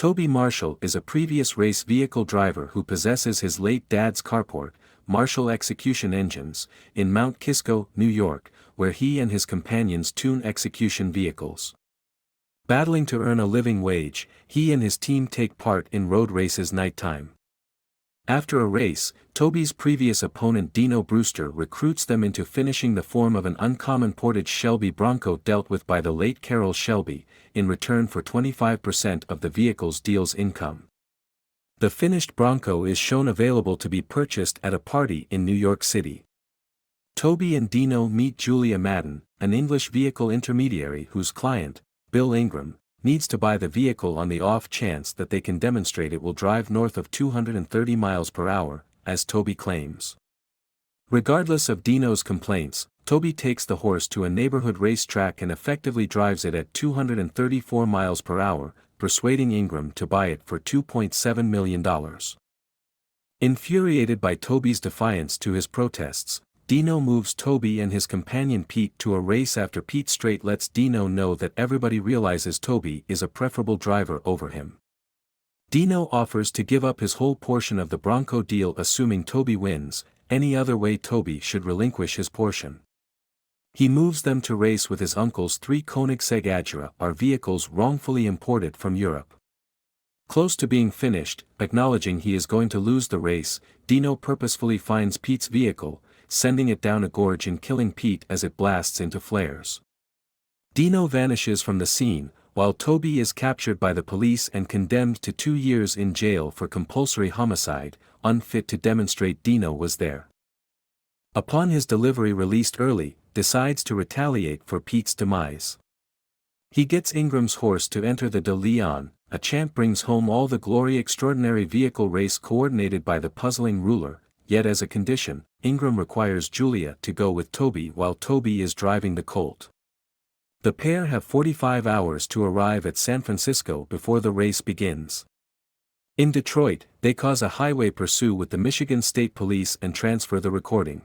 Toby Marshall is a previous race vehicle driver who possesses his late dad's carport, Marshall Execution Engines, in Mount Kisco, New York, where he and his companions tune execution vehicles. Battling to earn a living wage, he and his team take part in road races nighttime. After a race, Toby's previous opponent Dino Brewster recruits them into finishing the form of an uncommon portage Shelby Bronco dealt with by the late Carroll Shelby, in return for 25% of the vehicle's deal's income. The finished Bronco is shown available to be purchased at a party in New York City. Toby and Dino meet Julia Madden, an English vehicle intermediary whose client, Bill Ingram, needs to buy the vehicle on the off chance that they can demonstrate it will drive north of 230 miles per hour, as Toby claims. Regardless of Dino's complaints, Toby takes the horse to a neighborhood racetrack and effectively drives it at 234 miles per hour, persuading Ingram to buy it for $2.7 million. Infuriated by Toby's defiance to his protests, Dino moves Toby and his companion Pete to a race after Pete straight lets Dino know that everybody realizes Toby is a preferable driver over him. Dino offers to give up his whole portion of the Bronco deal assuming Toby wins, any other way Toby should relinquish his portion. He moves them to race with his uncle's 3 Koenigsegg Agera vehicles wrongfully imported from Europe. Close to being finished, acknowledging he is going to lose the race, Dino purposefully finds Pete's vehicle, sending it down a gorge and killing Pete as it blasts into flares. Dino vanishes from the scene, while Toby is captured by the police and condemned to 2 years in jail for compulsory homicide, unfit to demonstrate Dino was there. Upon his delivery released early, decides to retaliate for Pete's demise. He gets Ingram's horse to enter the de Leon. A champ brings home all the glory. Extraordinary vehicle race coordinated by the puzzling ruler, yet as a condition, Ingram requires Julia to go with Toby while Toby is driving the colt. The pair have 45 hours to arrive at San Francisco before the race begins. In Detroit, they cause a highway pursuit with the Michigan State Police and transfer the recording.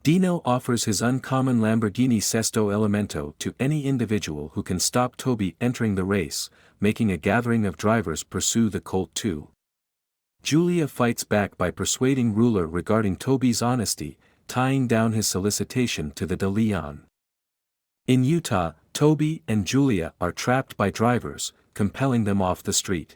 Dino offers his uncommon Lamborghini Sesto Elemento to any individual who can stop Toby entering the race, making a gathering of drivers pursue the colt too. Julia fights back by persuading Ruler regarding Toby's honesty, tying down his solicitation to the de Leon. In Utah, Toby and Julia are trapped by drivers, compelling them off the street.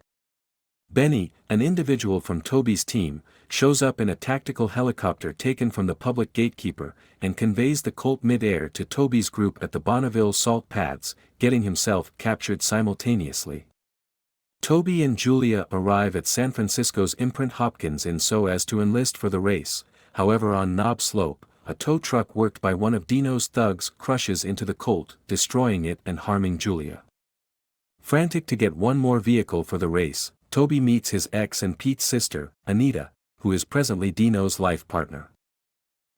Benny, an individual from Toby's team, shows up in a tactical helicopter taken from the public gatekeeper, and conveys the colt mid-air to Toby's group at the Bonneville salt pads, getting himself captured simultaneously. Toby and Julia arrive at San Francisco's Imprint Hopkins Inn so as to enlist for the race, however on Knob Slope, a tow truck worked by one of Dino's thugs crushes into the colt, destroying it and harming Julia. Frantic to get one more vehicle for the race, Toby meets his ex and Pete's sister, Anita, who is presently Dino's life partner.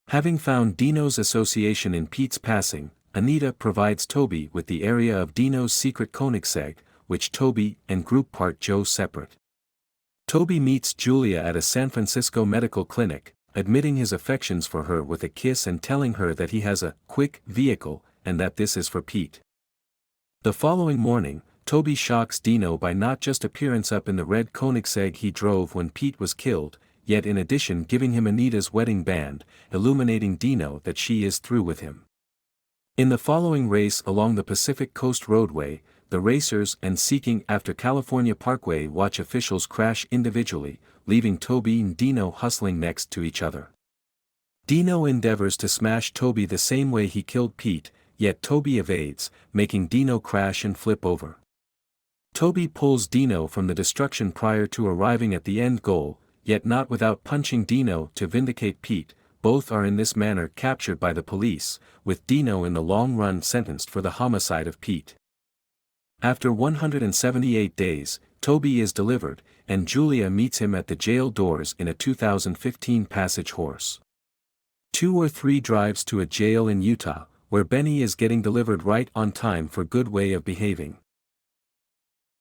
Having found Dino's association in Pete's passing, Anita provides Toby with the area of Dino's secret Koenigsegg, which Toby and group part Joe separate. Toby meets Julia at a San Francisco medical clinic, admitting his affections for her with a kiss and telling her that he has a quick vehicle, and that this is for Pete. The following morning, Toby shocks Dino by not just appearance up in the red Koenigsegg he drove when Pete was killed, yet in addition giving him Anita's wedding band, illuminating Dino that she is through with him. In the following race along the Pacific Coast Roadway, the racers and Seeking After California Parkway watch officials crash individually, leaving Toby and Dino hustling next to each other. Dino endeavors to smash Toby the same way he killed Pete, yet Toby evades, making Dino crash and flip over. Toby pulls Dino from the destruction prior to arriving at the end goal, yet not without punching Dino to vindicate Pete. Both are in this manner captured by the police, with Dino in the long run sentenced for the homicide of Pete. After 178 days, Toby is delivered, and Julia meets him at the jail doors in a 2015 Passage horse. 2 or 3 drives to a jail in Utah, where Benny is getting delivered right on time for good way of behaving.